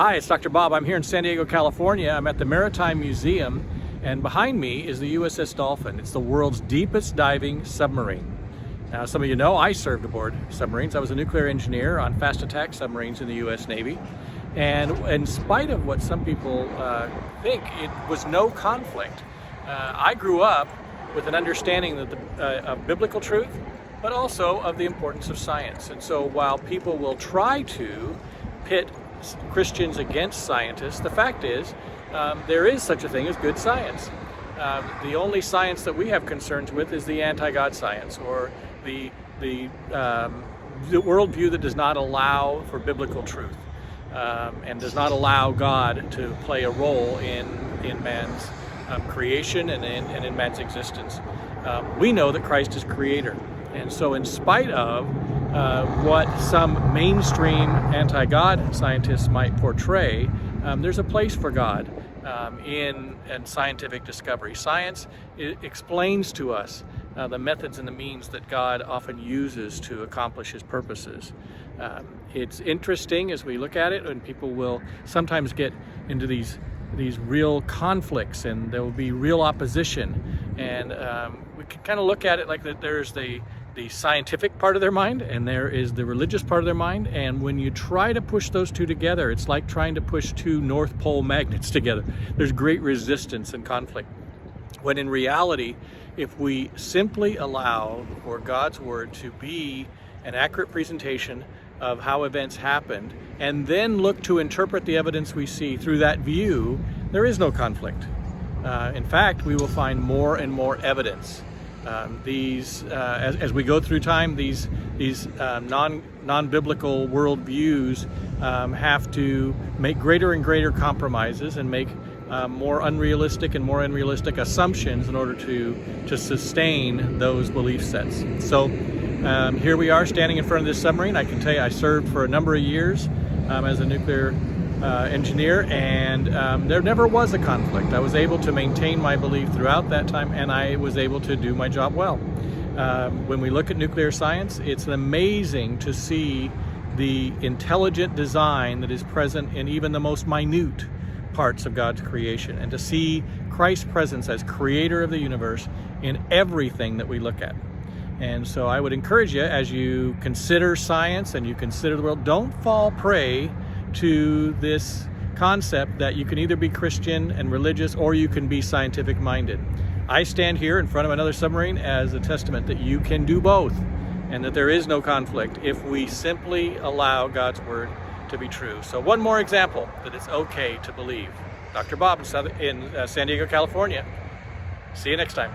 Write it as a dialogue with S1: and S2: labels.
S1: Hi, it's Dr. Bob. I'm here in San Diego, California. I'm at the Maritime Museum, and behind me is the USS Dolphin. It's the world's deepest diving submarine. Now, some of you know I served aboard submarines. I was a nuclear engineer on fast attack submarines in the US Navy. And in spite of what some people think, it was no conflict. I grew up with an understanding of biblical truth, but also of the importance of science. And so while people will try to pit Christians against scientists, the fact is there is such a thing as good science. The only science that we have concerns with is the anti-God science, or the worldview that does not allow for biblical truth and does not allow God to play a role in man's creation and in man's existence. We know that Christ is creator, and so in spite of what some mainstream anti-God scientists might portray, there's a place for God in scientific discovery. Science explains to us the methods and the means that God often uses to accomplish his purposes. It's interesting as we look at it, and people will sometimes get into these real conflicts, and there will be real opposition, and we can kind of look at it like that there's the scientific part of their mind and there is the religious part of their mind, and when you try to push those two together, it's like trying to push two North Pole magnets together. There's great resistance and conflict, when in reality, if we simply allow for God's word to be an accurate presentation of how events happened, and then look to interpret the evidence we see through that view, there is no conflict. In fact, we will find more and more evidence. As we go through time, these non-biblical worldviews have to make greater and greater compromises and make more unrealistic and more unrealistic assumptions in order to sustain those belief sets. So here we are standing in front of this submarine. I can tell you I served for a number of years as a nuclear engineer, and there never was a conflict. I was able to maintain my belief throughout that time, and I was able to do my job well. When we look at nuclear science, it's amazing to see the intelligent design that is present in even the most minute parts of God's creation, and to see Christ's presence as creator of the universe in everything that we look at. And so I would encourage you, as you consider science and you consider the world, don't fall prey to this concept that you can either be Christian and religious or you can be scientific minded. I stand here in front of another submarine as a testament that you can do both, and that there is no conflict if we simply allow God's word to be true. So one more example that it's okay to believe. Dr. Bob in San Diego, California. See you next time.